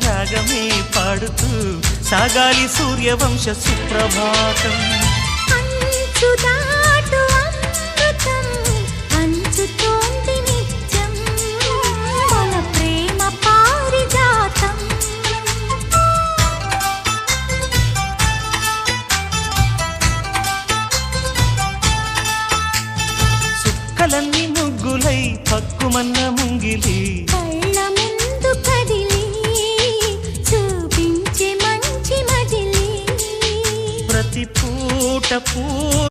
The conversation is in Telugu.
రాగమే పాడుతూ సాగాలి సూర్యవంశ సుప్రభాతం. అంచుదాటు అమృతం అంచుతోంది నిత్యం మన ప్రేమ పారిజాతం. సుక్కలన్నీ ముగ్గులై పక్కుమన్న ముంగిలి కళ్ళ ముందు కదిలి చూపించే మంచి మజిలీ ప్రతి పూట